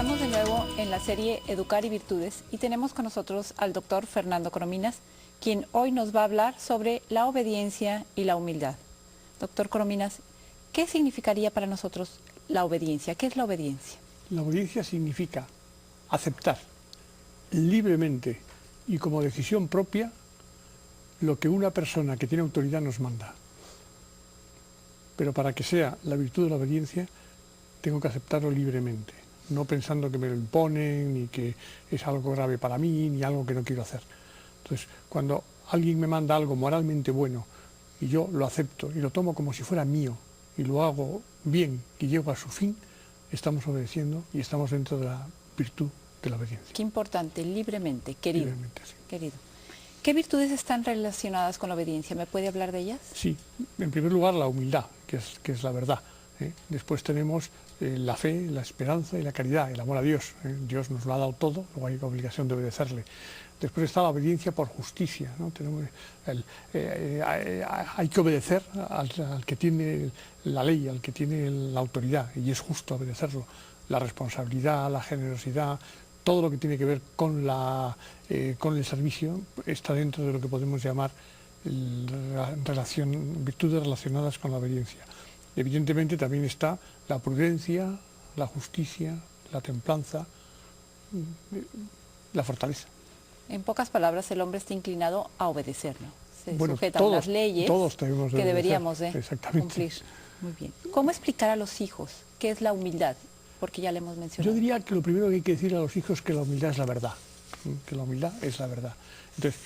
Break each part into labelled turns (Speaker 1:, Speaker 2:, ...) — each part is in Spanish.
Speaker 1: Estamos de nuevo en la serie Educar y Virtudes y tenemos con nosotros al doctor Fernando Corominas, quien hoy nos va a hablar sobre la obediencia y la humildad. Doctor Corominas, ¿qué significaría para nosotros la obediencia? ¿Qué es la obediencia?
Speaker 2: La obediencia significa aceptar libremente y como decisión propia lo que una persona que tiene autoridad nos manda. Pero para que sea la virtud de la obediencia, tengo que aceptarlo libremente, no pensando que me lo imponen, ni que es algo grave para mí, ni algo que no quiero hacer. Entonces, cuando alguien me manda algo moralmente bueno y yo lo acepto y lo tomo como si fuera mío y lo hago bien y llego a su fin, estamos obedeciendo y estamos dentro de la virtud de la obediencia.
Speaker 1: Qué importante, libremente, querido.
Speaker 2: Libremente, sí.
Speaker 1: Querido. ¿Qué virtudes están relacionadas con la obediencia? ¿Me puede hablar de ellas?
Speaker 2: Sí, en primer lugar la humildad, que es la verdad. Después tenemos la fe, la esperanza y la caridad, el amor a Dios. Dios nos lo ha dado todo, luego hay obligación de obedecerle. Después está la obediencia por justicia, ¿no? Hay que obedecer al que tiene la ley, al que tiene la autoridad, y es justo obedecerlo. La responsabilidad, la generosidad, todo lo que tiene que ver con el servicio está dentro de lo que podemos llamar virtudes relacionadas con la obediencia. Evidentemente también está la prudencia, la justicia, la templanza, la fortaleza.
Speaker 1: En pocas palabras, el hombre está inclinado a obedecer, ¿no? Se sujeta a
Speaker 2: todos,
Speaker 1: las leyes que deberíamos de cumplir. Muy bien. ¿Cómo explicar a los hijos qué es la humildad? Porque ya le hemos mencionado.
Speaker 2: Yo diría que lo primero que hay que decir a los hijos es que la humildad es la verdad. Que la humildad es la verdad. Entonces,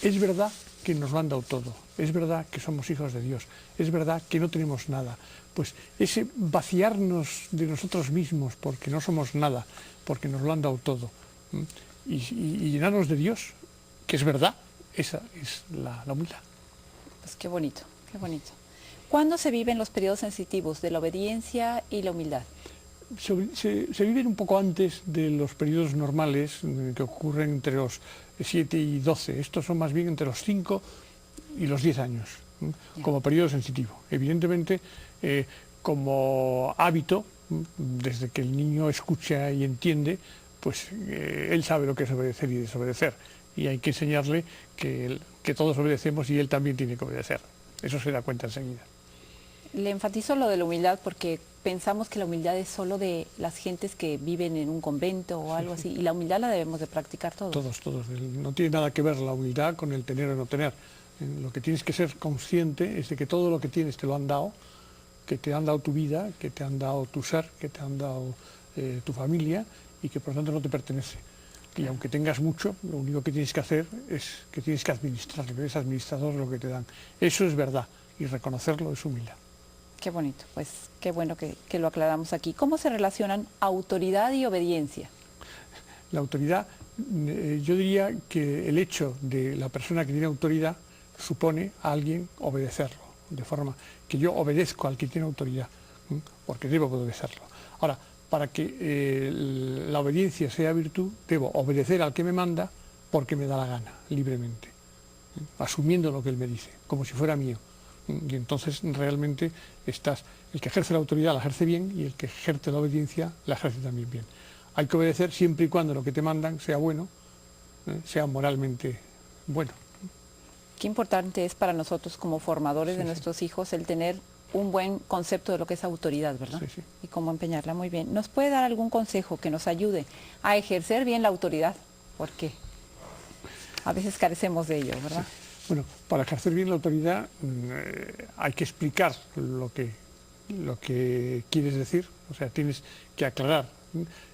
Speaker 2: es verdad que nos lo han dado todo, es verdad que somos hijos de Dios, es verdad que no tenemos nada. Pues ese vaciarnos de nosotros mismos porque no somos nada, porque nos lo han dado todo, y llenarnos de Dios, que es verdad, esa es la humildad.
Speaker 1: Pues qué bonito, qué bonito. ¿Cuándo se viven los periodos sensitivos de la obediencia y la humildad?
Speaker 2: Se viven un poco antes de los periodos normales que ocurren entre los 7 y 12. Estos son más bien entre los 5 y los 10 años, como periodo sensitivo. Evidentemente, como hábito, desde que el niño escucha y entiende, pues él sabe lo que es obedecer y desobedecer. Y hay que enseñarle que todos obedecemos y él también tiene que obedecer. Eso se da cuenta enseguida.
Speaker 1: Le enfatizo lo de la humildad porque pensamos que la humildad es solo de las gentes que viven en un convento o algo así, y la humildad la debemos de practicar todos.
Speaker 2: Todos. No tiene nada que ver la humildad con el tener o no tener. Lo que tienes que ser consciente es de que todo lo que tienes te lo han dado, que te han dado tu vida, que te han dado tu ser, que te han dado tu familia y que por lo tanto no te pertenece. Y aunque tengas mucho, lo único que tienes que hacer es que tienes que administrarlo, eres administrador de lo que te dan. Eso es verdad y reconocerlo es humildad.
Speaker 1: Qué bonito, pues qué bueno que lo aclaramos aquí. ¿Cómo se relacionan autoridad y obediencia?
Speaker 2: La autoridad, yo diría que el hecho de la persona que tiene autoridad supone a alguien obedecerlo, de forma que yo obedezco al que tiene autoridad, porque debo obedecerlo. Ahora, para que la obediencia sea virtud, debo obedecer al que me manda porque me da la gana, libremente, asumiendo lo que él me dice, como si fuera mío. Y entonces realmente el que ejerce la autoridad la ejerce bien y el que ejerce la obediencia la ejerce también bien. Hay que obedecer siempre y cuando lo que te mandan sea bueno, sea moralmente bueno.
Speaker 1: Qué importante es para nosotros como formadores de nuestros hijos el tener un buen concepto de lo que es autoridad, ¿verdad?
Speaker 2: Sí.
Speaker 1: Y cómo empeñarla muy bien. ¿Nos puede dar algún consejo que nos ayude a ejercer bien la autoridad? Porque a veces carecemos de ello, ¿verdad?
Speaker 2: Sí. Bueno, para ejercer bien la autoridad hay que explicar lo que quieres decir, o sea, tienes que aclarar.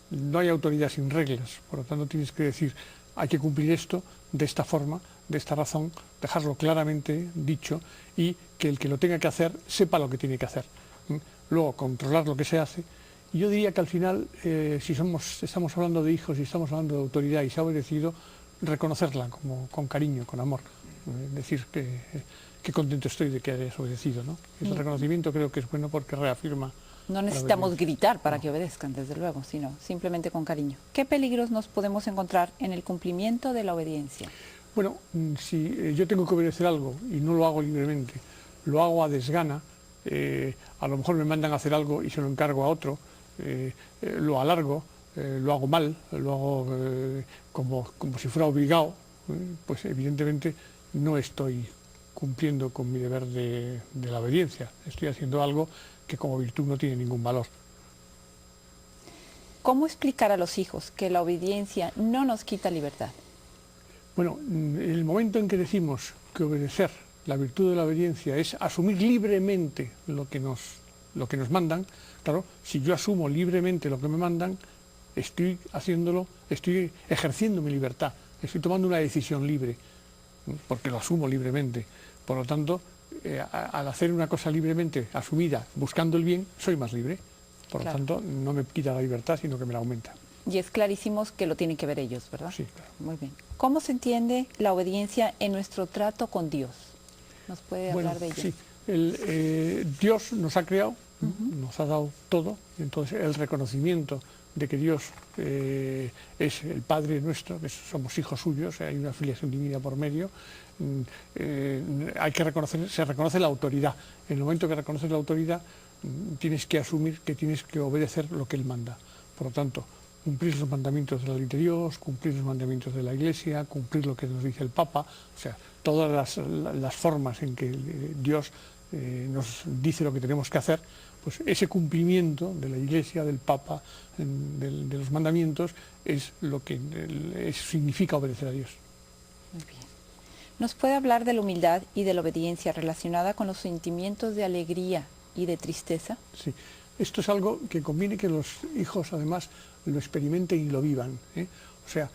Speaker 2: No hay autoridad sin reglas, por lo tanto tienes que decir, hay que cumplir esto de esta forma, de esta razón, dejarlo claramente dicho y que el que lo tenga que hacer sepa lo que tiene que hacer. Luego, controlar lo que se hace. Y yo diría que al final, si estamos hablando de hijos y estamos hablando de autoridad y se ha obedecido, reconocerla con cariño, con amor. Decir que contento estoy de que hayas obedecido, ¿no? El reconocimiento creo que es bueno porque reafirma.
Speaker 1: No necesitamos gritar para que obedezcan, desde luego, sino simplemente con cariño. ¿Qué peligros nos podemos encontrar en el cumplimiento de la obediencia?
Speaker 2: Bueno, si yo tengo que obedecer algo y no lo hago libremente, lo hago a desgana, a lo mejor me mandan a hacer algo y se lo encargo a otro, lo alargo, lo hago mal, lo hago como si fuera obligado, pues evidentemente no estoy cumpliendo con mi deber de la obediencia. Estoy haciendo algo que como virtud no tiene ningún valor.
Speaker 1: ¿Cómo explicar a los hijos que la obediencia no nos quita libertad?
Speaker 2: Bueno, el momento en que decimos que obedecer, la virtud de la obediencia, es asumir libremente lo que nos mandan, claro, si yo asumo libremente lo que me mandan, estoy ejerciendo mi libertad, estoy tomando una decisión libre, porque lo asumo libremente. Por lo tanto, al hacer una cosa libremente, asumida, buscando el bien, soy más libre. Por lo tanto, no me quita la libertad, sino que me la aumenta.
Speaker 1: Y es clarísimo que lo tienen que ver ellos, ¿verdad?
Speaker 2: Sí, claro.
Speaker 1: Muy bien. ¿Cómo se entiende la obediencia en nuestro trato con Dios? ¿Nos puede hablar de ello?
Speaker 2: Sí, Dios nos ha creado, nos ha dado todo, y entonces el reconocimiento de que Dios es el Padre nuestro, que somos hijos suyos, hay una filiación divina por medio, hay que reconocer, se reconoce la autoridad. En el momento que reconoces la autoridad, tienes que asumir que tienes que obedecer lo que Él manda. Por lo tanto, cumplir los mandamientos de la ley de Dios, cumplir los mandamientos de la Iglesia, cumplir lo que nos dice el Papa, o sea, todas las formas en que Dios nos dice lo que tenemos que hacer, pues ese cumplimiento de la Iglesia, del Papa, de los mandamientos, es lo que significa obedecer a Dios.
Speaker 1: Muy bien. ¿Nos puede hablar de la humildad y de la obediencia relacionada con los sentimientos de alegría y de tristeza?
Speaker 2: Sí, esto es algo que conviene que los hijos además lo experimenten y lo vivan, ¿eh? O sea,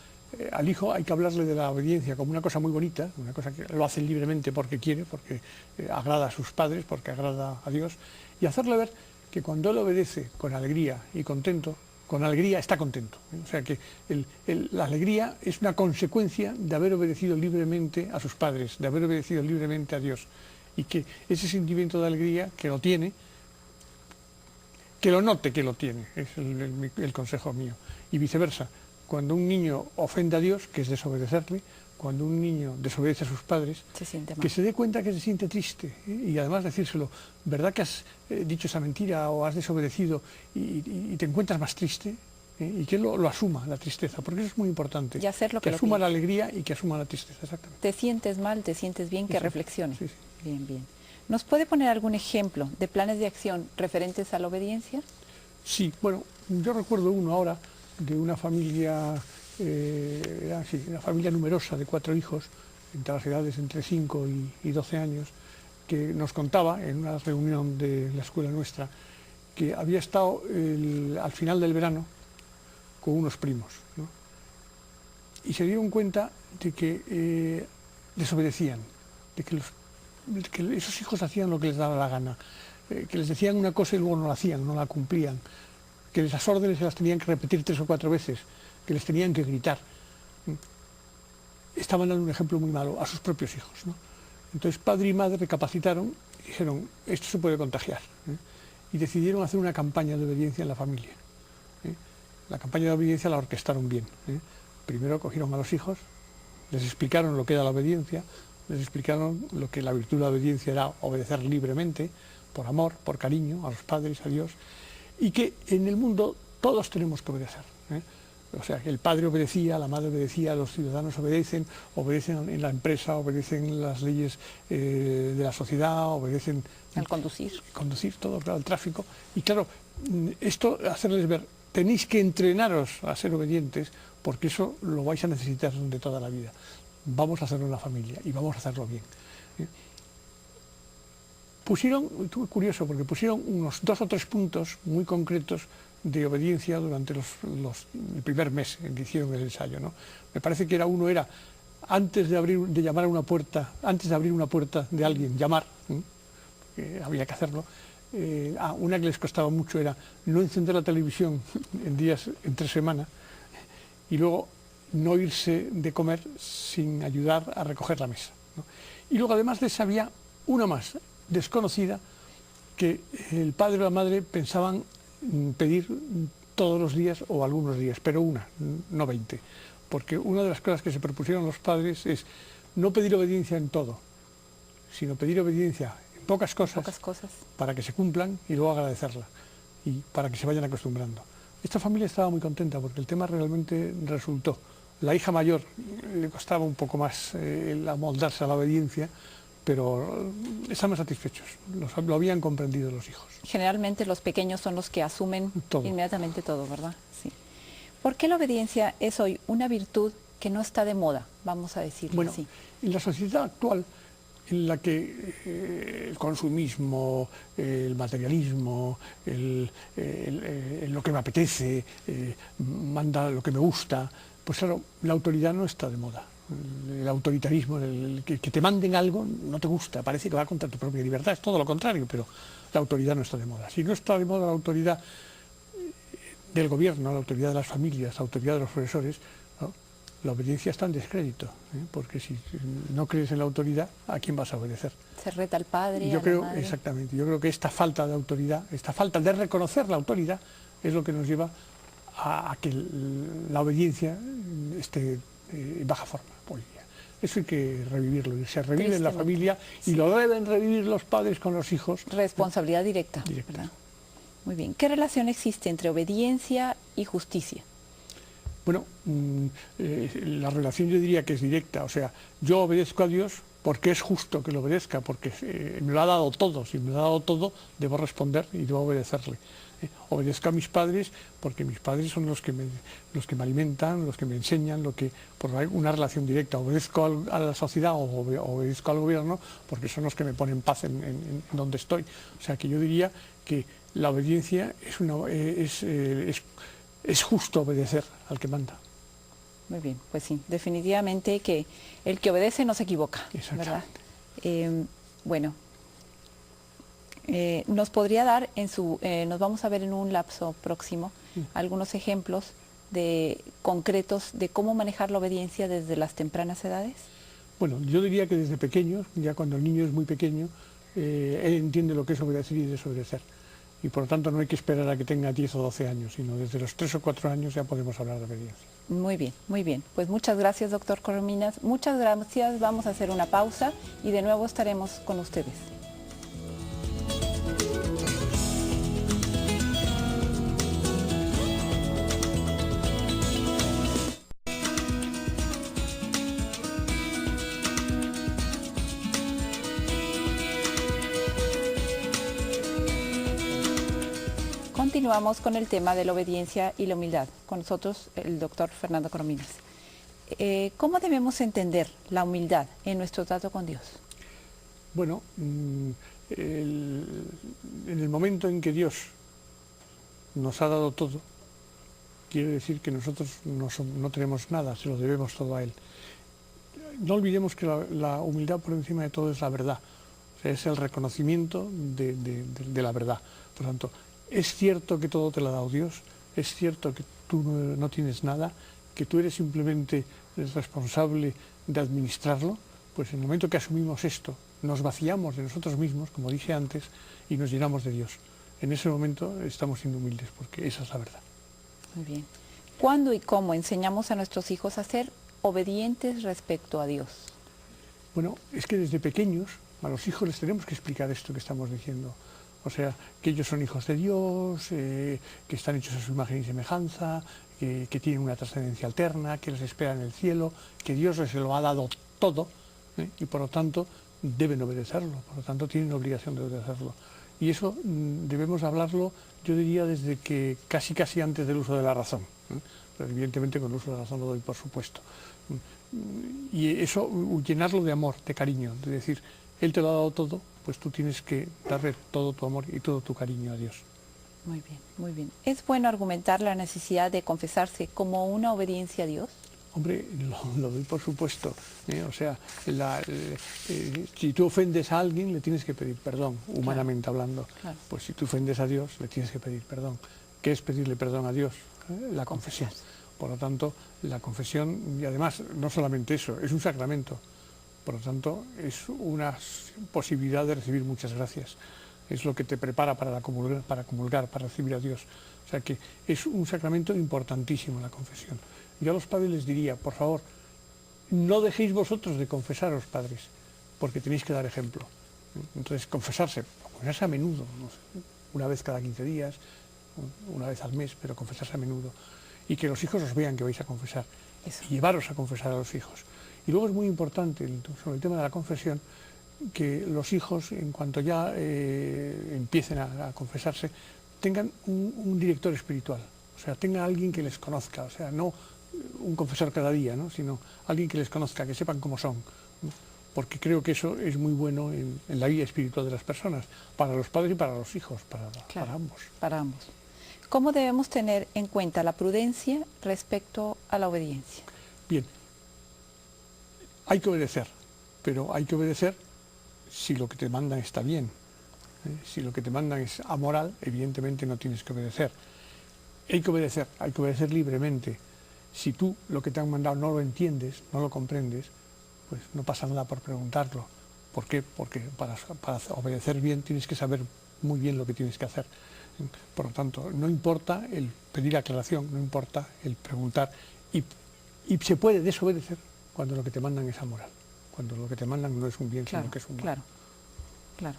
Speaker 2: al hijo hay que hablarle de la obediencia como una cosa muy bonita, una cosa que lo hace libremente porque quiere, porque agrada a sus padres, porque agrada a Dios, y hacerle ver que cuando él obedece con alegría y contento, con alegría está contento, ¿eh? O sea que la alegría es una consecuencia de haber obedecido libremente a sus padres, de haber obedecido libremente a Dios, y que ese sentimiento de alegría que lo tiene, que lo note que lo tiene, es el consejo mío. Y viceversa, cuando un niño ofende a Dios, que es desobedecerle, cuando un niño desobedece a sus padres, que se dé cuenta que se siente triste, ¿eh? Y además decírselo, ¿verdad que has dicho esa mentira o has desobedecido y te encuentras más triste? Y que lo asuma, la tristeza, porque eso es muy importante.
Speaker 1: Y hacer lo
Speaker 2: que asuma la alegría y que asuma la tristeza, exactamente.
Speaker 1: Te sientes mal, te sientes bien, que reflexione.
Speaker 2: Sí, sí.
Speaker 1: Bien, bien. ¿Nos puede poner algún ejemplo de planes de acción referentes a la obediencia?
Speaker 2: Sí, bueno, yo recuerdo uno ahora de una familia, una familia numerosa de 4 hijos, entre las edades entre 5 y 12 años, que nos contaba en una reunión de la escuela nuestra que había estado al final del verano con unos primos, ¿no? Y se dieron cuenta de que desobedecían, de que esos hijos hacían lo que les daba la gana, que les decían una cosa y luego no la hacían, no la cumplían, que esas órdenes se las tenían que repetir 3 o 4 veces, que les tenían que gritar. Estaban dando un ejemplo muy malo a sus propios hijos, ¿no? Entonces padre y madre recapacitaron y dijeron, esto se puede contagiar, ¿eh? Y decidieron hacer una campaña de obediencia en la familia, ¿eh? La campaña de obediencia la orquestaron bien, ¿eh? Primero cogieron a los hijos, les explicaron lo que era la obediencia, les explicaron lo que la virtud de la obediencia era obedecer libremente, por amor, por cariño a los padres, a Dios, y que en el mundo todos tenemos que obedecer, ¿eh? O sea, que el padre obedecía, la madre obedecía, los ciudadanos obedecen en la empresa, obedecen las leyes de la sociedad, obedecen...
Speaker 1: Al conducir.
Speaker 2: Conducir, todo, claro, el tráfico. Y claro, esto hacerles ver, tenéis que entrenaros a ser obedientes, porque eso lo vais a necesitar de toda la vida. Vamos a hacerlo en la familia y vamos a hacerlo bien, ¿eh? Pusieron, curioso, porque pusieron unos 2 o 3 puntos muy concretos de obediencia durante el primer mes en que hicieron el ensayo, ¿no? Me parece que uno era antes de llamar a una puerta, antes de abrir una puerta de alguien, llamar, que había que hacerlo. Una que les costaba mucho era no encender la televisión en días entre semana y luego no irse de comer sin ayudar a recoger la mesa, ¿no? Y luego además de esa había una más desconocida que el padre o la madre pensaban pedir todos los días o algunos días, pero una, no 20, porque una de las cosas que se propusieron los padres es no pedir obediencia en todo, sino pedir obediencia en pocas cosas para que se cumplan y luego agradecerla y para que se vayan acostumbrando. Esta familia estaba muy contenta porque el tema realmente resultó. La hija mayor le costaba un poco más el amoldarse a la obediencia, pero estaban satisfechos, lo habían comprendido los hijos.
Speaker 1: Generalmente los pequeños son los que asumen
Speaker 2: Todo.
Speaker 1: inmediatamente todo, ¿verdad? Sí. ¿Por qué la obediencia es hoy una virtud que no está de moda, vamos a decirlo
Speaker 2: Bueno,
Speaker 1: así?
Speaker 2: en la sociedad actual, en la que el consumismo, el materialismo, lo que me apetece, manda lo que me gusta, pues claro, la autoridad no está de moda. El autoritarismo, que te manden algo, no te gusta, parece que va contra tu propia libertad, es todo lo contrario, pero la autoridad no está de moda. Si no está de moda la autoridad del gobierno, la autoridad de las familias, la autoridad de los profesores, ¿no? La obediencia está en descrédito, porque si no crees en la autoridad, ¿a quién vas a obedecer?
Speaker 1: Se reta al padre,
Speaker 2: Yo
Speaker 1: a
Speaker 2: creo,
Speaker 1: la madre.
Speaker 2: exactamente, yo creo que esta falta de autoridad, esta falta de reconocer la autoridad, es lo que nos lleva a que la obediencia esté en baja forma hoy día. Eso hay que revivirlo, y se revive en la familia y lo deben revivir los padres con los hijos.
Speaker 1: Responsabilidad directa,
Speaker 2: Directa.
Speaker 1: ¿verdad? Muy bien. ¿Qué relación existe entre obediencia y justicia?
Speaker 2: Bueno, la relación yo diría que es directa, o sea, yo obedezco a Dios porque es justo que lo obedezca, porque me lo ha dado todo, si me lo ha dado todo, debo responder y debo obedecerle. Obedezco a mis padres porque mis padres son los que me alimentan, los que me enseñan, por una relación directa. Obedezco a la sociedad o obedezco al gobierno porque son los que me ponen paz en donde estoy. O sea que yo diría que la obediencia es justo obedecer al que manda.
Speaker 1: Muy bien, pues sí, definitivamente que el que obedece no se equivoca, ¿verdad? Bueno, nos podría dar nos vamos a ver en un lapso próximo algunos ejemplos concretos de cómo manejar la obediencia desde las tempranas edades.
Speaker 2: Bueno, yo diría que desde pequeños, ya cuando el niño es muy pequeño, él entiende lo que es obedecer y desobedecer. Y por lo tanto no hay que esperar a que tenga 10 o 12 años, sino desde los 3 o 4 años ya podemos hablar de obediencia.
Speaker 1: Muy bien, muy bien. Pues muchas gracias, doctor Corominas. Muchas gracias. Vamos a hacer una pausa y de nuevo estaremos con ustedes. Continuamos con el tema de la obediencia y la humildad. Con nosotros el doctor Fernando Corominas. ¿Cómo debemos entender la humildad en nuestro trato con Dios?
Speaker 2: Bueno, en el momento en que Dios nos ha dado todo, quiere decir que nosotros no tenemos nada, se lo debemos todo a Él. No olvidemos que la humildad por encima de todo es la verdad, o sea, es el reconocimiento de la verdad. Por lo tanto, es cierto que todo te lo ha dado Dios, es cierto que tú no tienes nada, que tú eres simplemente el responsable de administrarlo. Pues en el momento que asumimos esto, nos vaciamos de nosotros mismos, como dije antes, y nos llenamos de Dios. En ese momento estamos siendo humildes, porque esa es la verdad.
Speaker 1: Muy bien. ¿Cuándo y cómo enseñamos a nuestros hijos a ser obedientes respecto a Dios?
Speaker 2: Bueno, es que desde pequeños a los hijos les tenemos que explicar esto que estamos diciendo. O sea, que ellos son hijos de Dios, que están hechos a su imagen y semejanza, que tienen una trascendencia alterna, que les espera en el cielo, que Dios les lo ha dado todo, y por lo tanto deben obedecerlo, por lo tanto tienen obligación de obedecerlo. Y eso debemos hablarlo, yo diría, desde que casi antes del uso de la razón. Pero evidentemente con el uso de la razón lo doy por supuesto. Y eso, llenarlo de amor, de cariño, de decir, Él te lo ha dado todo, pues tú tienes que darle todo tu amor y todo tu cariño a Dios.
Speaker 1: Muy bien, muy bien. ¿Es bueno argumentar la necesidad de confesarse como una obediencia a Dios?
Speaker 2: Hombre, lo doy por supuesto. O sea, si tú ofendes a alguien, le tienes que pedir perdón, humanamente hablando. Claro. Pues si tú ofendes a Dios, le tienes que pedir perdón. ¿Qué es pedirle perdón a Dios? La confesión. Por lo tanto, la confesión, y además, no solamente eso, es un sacramento. Por lo tanto, es una posibilidad de recibir muchas gracias. Es lo que te prepara para comulgar, para recibir a Dios. O sea que es un sacramento importantísimo la confesión. Yo a los padres les diría, por favor, no dejéis vosotros de confesaros, padres, porque tenéis que dar ejemplo. Entonces, confesarse a menudo, no sé, una vez cada 15 días, una vez al mes, pero confesarse a menudo, y que los hijos os vean que vais a confesar,
Speaker 1: Eso.
Speaker 2: y llevaros a confesar a los hijos. Y luego es muy importante, sobre el tema de la confesión, que los hijos, en cuanto ya empiecen a confesarse, tengan un director espiritual, o sea, tengan alguien que les conozca, o sea, no un confesor cada día, ¿no?, sino alguien que les conozca, que sepan cómo son, ¿no?, porque creo que eso es muy bueno en la vida espiritual de las personas, para los padres y para los hijos, para ambos.
Speaker 1: Para ambos. ¿Cómo debemos tener en cuenta la prudencia respecto a la obediencia?
Speaker 2: Bien, hay que obedecer, pero hay que obedecer si lo que te mandan está bien. Si lo que te mandan es amoral, evidentemente no tienes que obedecer. Hay que obedecer libremente. Si tú lo que te han mandado no lo entiendes, no lo comprendes, pues no pasa nada por preguntarlo. ¿Por qué? Porque para obedecer bien tienes que saber muy bien lo que tienes que hacer. Por lo tanto, no importa el pedir aclaración, no importa el preguntar, y se puede desobedecer cuando lo que te mandan es amoral, cuando lo que te mandan no es un bien, sino que es un mal.
Speaker 1: Claro.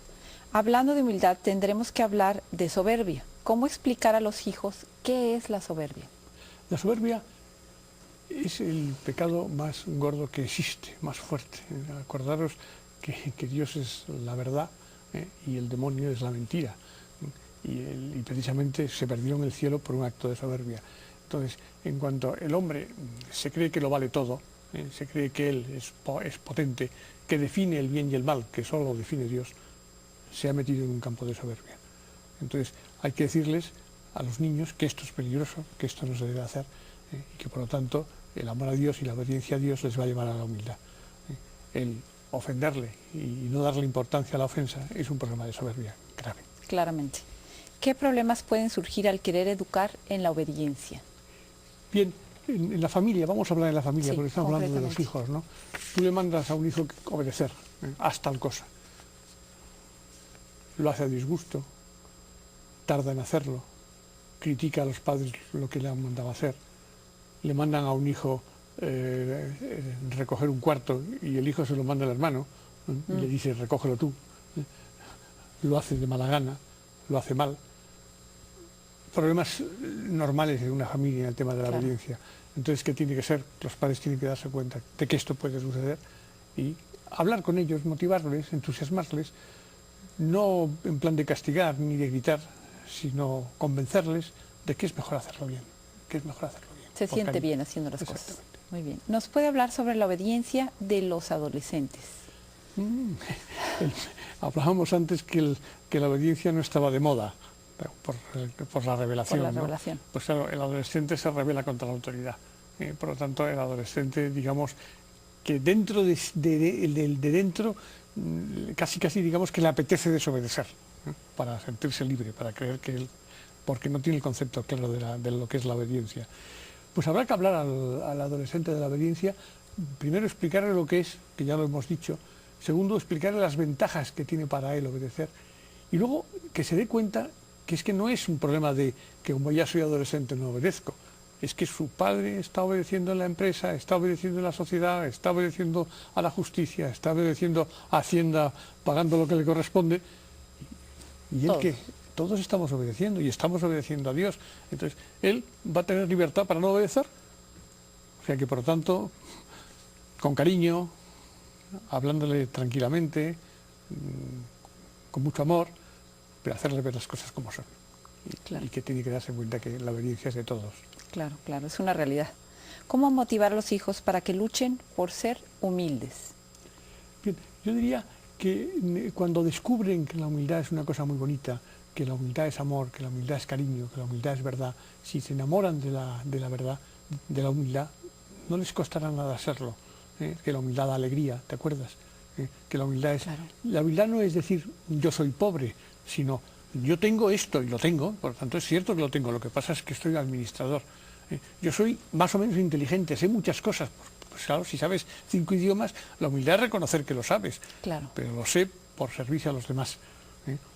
Speaker 1: Hablando de humildad, tendremos que hablar de soberbia. ¿Cómo explicar a los hijos qué es la soberbia?
Speaker 2: La soberbia es el pecado más gordo que existe, más fuerte. Acordaros que Dios es la verdad, y el demonio es la mentira. Y precisamente se perdió en el cielo por un acto de soberbia. Entonces, en cuanto el hombre se cree que lo vale todo, se cree que él es potente, que define el bien y el mal, que solo lo define Dios, se ha metido en un campo de soberbia. Entonces, hay que decirles a los niños que esto es peligroso, que esto no se debe hacer, y que por lo tanto el amor a Dios y la obediencia a Dios les va a llevar a la humildad. El ofenderle y no darle importancia a la ofensa es un problema de soberbia grave.
Speaker 1: Claramente. ¿Qué problemas pueden surgir al querer educar en la obediencia?
Speaker 2: Bien, en la familia, vamos a hablar de la familia,
Speaker 1: Sí,
Speaker 2: porque estamos hablando de los hijos, ¿no? Tú le mandas a un hijo obedecer, haz tal cosa. Lo hace a disgusto, tarda en hacerlo, critica a los padres lo que le han mandado a hacer. Le mandan a un hijo recoger un cuarto y el hijo se lo manda al hermano, y le dice recógelo tú. Lo hace de mala gana, lo hace mal. Problemas normales de una familia en el tema de la obediencia. Entonces, ¿qué tiene que ser? Los padres tienen que darse cuenta de que esto puede suceder y hablar con ellos, motivarles, entusiasmarles, no en plan de castigar ni de gritar, sino convencerles de que es mejor hacerlo bien,
Speaker 1: Se siente bien haciendo las cosas. Muy bien. ¿Nos puede hablar sobre la obediencia de los adolescentes?
Speaker 2: Hablábamos antes que la obediencia no estaba de moda por la revelación.
Speaker 1: Por la revelación.
Speaker 2: Pues claro, el adolescente se revela contra la autoridad. Por lo tanto, el adolescente, digamos, que dentro de dentro, casi digamos que le apetece desobedecer, para sentirse libre, para creer que él, porque no tiene el concepto claro de lo que es la obediencia. Pues habrá que hablar al adolescente de la obediencia, primero explicarle lo que es, que ya lo hemos dicho, segundo explicarle las ventajas que tiene para él obedecer, y luego que se dé cuenta que es que no es un problema de que como ya soy adolescente no obedezco, es que su padre está obedeciendo en la empresa, está obedeciendo en la sociedad, está obedeciendo a la justicia, está obedeciendo a Hacienda, pagando lo que le corresponde, y él que todos estamos obedeciendo y estamos obedeciendo a Dios. Entonces, él va a tener libertad para no obedecer. O sea que, por lo tanto, con cariño, hablándole tranquilamente, con mucho amor, pero hacerle ver las cosas como son. Y que tiene que darse cuenta que la obediencia es de todos.
Speaker 1: Claro, es una realidad. ¿Cómo motivar a los hijos para que luchen por ser humildes?
Speaker 2: Bien, yo diría que cuando descubren que la humildad es una cosa muy bonita, que la humildad es amor, que la humildad es cariño, que la humildad es verdad, si se enamoran de la verdad, de la humildad, no les costará nada serlo, que la humildad da alegría, ¿te acuerdas? Que la humildad es...
Speaker 1: Claro.
Speaker 2: La humildad no es decir yo soy pobre, sino yo tengo esto y lo tengo, por lo tanto es cierto que lo tengo, lo que pasa es que estoy administrador. Yo soy más o menos inteligente, sé muchas cosas, pues claro, si sabes 5 idiomas, la humildad es reconocer que lo sabes, pero lo sé por servicio a los demás.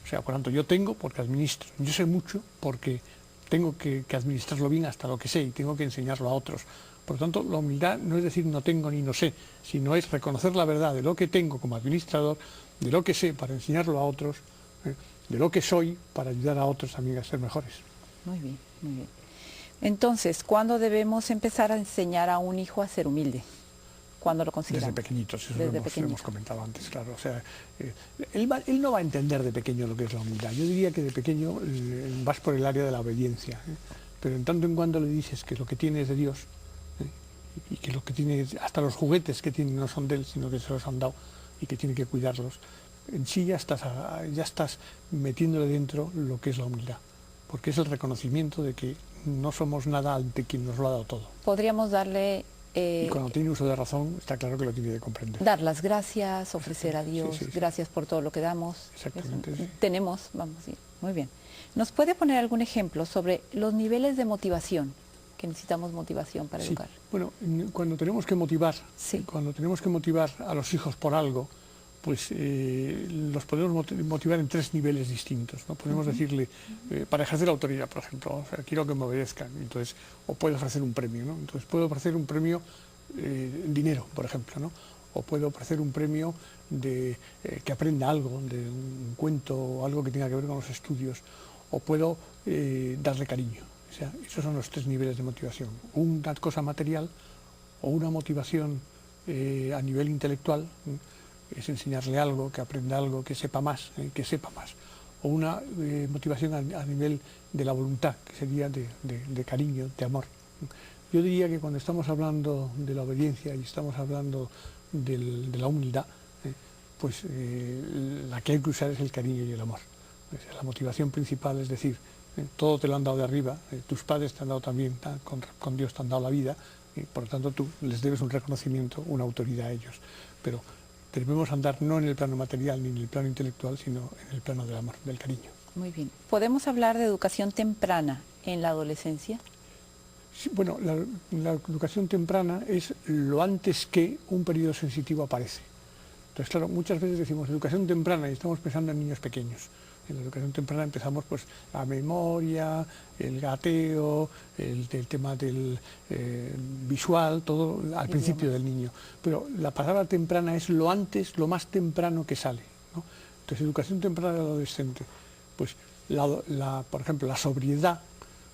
Speaker 2: O sea, por lo tanto, yo tengo porque administro, yo sé mucho porque tengo que administrarlo bien hasta lo que sé y tengo que enseñarlo a otros. Por lo tanto, la humildad no es decir no tengo ni no sé, sino es reconocer la verdad de lo que tengo como administrador, de lo que sé para enseñarlo a otros, de lo que soy para ayudar a otros también a ser mejores.
Speaker 1: Muy bien, muy bien. Entonces, ¿cuándo debemos empezar a enseñar a un hijo a ser humilde? ¿Cuándo lo consideramos?
Speaker 2: Desde pequeñitos, eso
Speaker 1: Desde
Speaker 2: lo
Speaker 1: pequeñito.
Speaker 2: hemos comentado antes, claro. O sea, él no va a entender de pequeño lo que es la humildad. Yo diría que de pequeño vas por el área de la obediencia, pero en tanto en cuanto le dices que lo que tiene es de Dios, y que lo que tiene, hasta los juguetes que tiene no son de él, sino que se los han dado y que tiene que cuidarlos, en sí ya estás metiéndole dentro lo que es la humildad, porque es el reconocimiento de que no somos nada ante quien nos lo ha dado todo.
Speaker 1: Podríamos darle...
Speaker 2: y cuando tiene uso de razón, está claro que lo tiene que comprender.
Speaker 1: dar las gracias, ofrecer a Dios,
Speaker 2: Sí.
Speaker 1: gracias por todo lo que damos.
Speaker 2: Exactamente, sí.
Speaker 1: Tenemos, vamos, sí, muy bien. ¿Nos puede poner algún ejemplo sobre los niveles de motivación, que necesitamos motivación para educar?
Speaker 2: Bueno, cuando tenemos que motivar,
Speaker 1: Sí.
Speaker 2: cuando tenemos que motivar a los hijos por algo, pues los podemos motivar en 3 niveles distintos, ¿no? Podemos decirle, para ejercer autoridad, por ejemplo, o sea, quiero que me obedezcan, entonces, o puedo ofrecer un premio, ¿no? Entonces puedo ofrecer un premio en dinero, por ejemplo, ¿no? O puedo ofrecer un premio de que aprenda algo, de un cuento o algo que tenga que ver con los estudios, o puedo darle cariño. O sea, esos son los 3 niveles de motivación. Una cosa material o una motivación a nivel intelectual, es enseñarle algo, que aprenda algo, que sepa más, o una motivación a nivel de la voluntad, que sería de cariño, de amor. Yo diría que cuando estamos hablando de la obediencia y estamos hablando de la humildad, pues la que hay que usar es el cariño y el amor. La motivación principal es decir, todo te lo han dado de arriba, tus padres te han dado también, con Dios te han dado la vida, y por lo tanto tú les debes un reconocimiento, una autoridad a ellos. Pero debemos andar no en el plano material ni en el plano intelectual, sino en el plano del amor, del cariño.
Speaker 1: Muy bien. ¿Podemos hablar de educación temprana en la adolescencia?
Speaker 2: Sí, bueno, la educación temprana es lo antes que un periodo sensitivo aparece. Entonces, claro, muchas veces decimos educación temprana y estamos pensando en niños pequeños. En la educación temprana empezamos pues la memoria, el gateo, el tema del visual, todo al principio del niño. Pero la palabra temprana es lo antes, lo más temprano que sale, ¿no? Entonces, educación temprana del adolescente, pues por ejemplo, la sobriedad,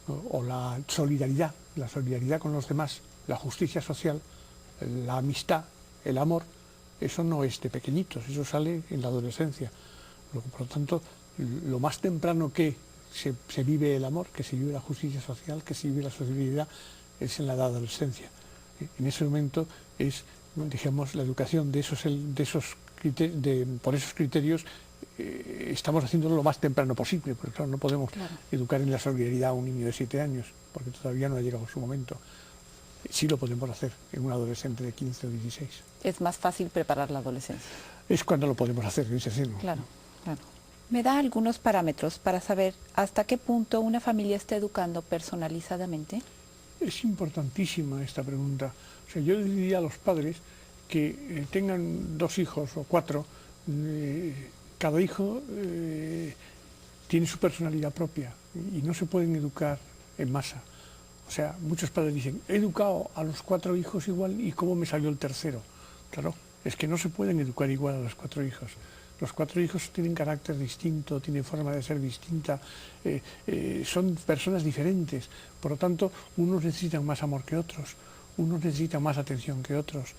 Speaker 2: ¿no? O la solidaridad con los demás, la justicia social, la amistad, el amor, eso no es de pequeñitos, eso sale en la adolescencia. Por lo tanto, lo más temprano que se vive el amor, que se vive la justicia social, que se vive la solidaridad, es en la edad de adolescencia. En ese momento es, digamos, la educación por esos criterios, estamos haciéndolo lo más temprano posible, porque claro, no podemos educar en la solidaridad a un niño de 7 años, porque todavía no ha llegado su momento. Sí lo podemos hacer en un adolescente de 15 o 16.
Speaker 1: Es más fácil preparar la adolescencia.
Speaker 2: Es cuando lo podemos hacer, ¿no?
Speaker 1: Claro, claro. ¿Me da algunos parámetros para saber hasta qué punto una familia está educando personalizadamente?
Speaker 2: Es importantísima esta pregunta. O sea, yo diría a los padres que tengan 2 hijos o 4, cada hijo tiene su personalidad propia y no se pueden educar en masa. O sea, muchos padres dicen, he educado a los 4 hijos igual y ¿cómo me salió el tercero? Claro, es que no se pueden educar igual a los 4 hijos. Los 4 hijos tienen carácter distinto, tienen forma de ser distinta, son personas diferentes. Por lo tanto, unos necesitan más amor que otros, unos necesitan más atención que otros,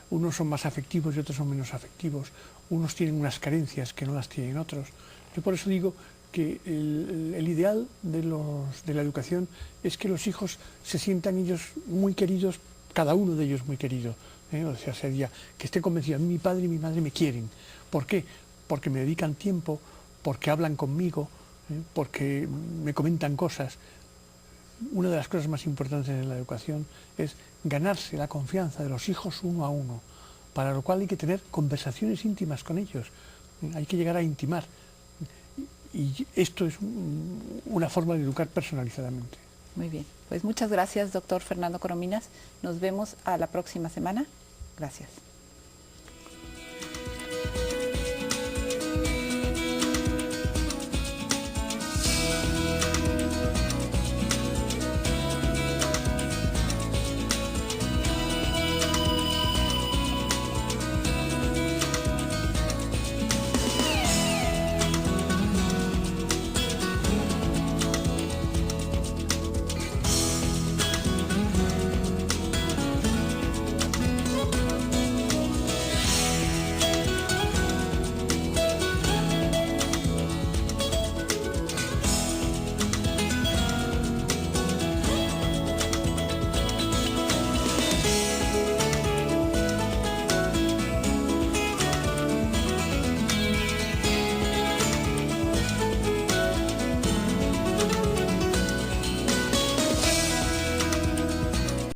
Speaker 2: unos son más afectivos y otros son menos afectivos, unos tienen unas carencias que no las tienen otros. Yo por eso digo que el ideal de la educación es que los hijos se sientan ellos muy queridos, cada uno de ellos muy querido. O sea, sería que esté convencido, mi padre y mi madre me quieren. ¿Por qué? Porque me dedican tiempo, porque hablan conmigo, porque me comentan cosas. Una de las cosas más importantes en la educación es ganarse la confianza de los hijos uno a uno, para lo cual hay que tener conversaciones íntimas con ellos, hay que llegar a intimar. Y esto es una forma de educar personalizadamente.
Speaker 1: Muy bien, pues muchas gracias, doctor Fernando Corominas. Nos vemos a la próxima semana. Gracias.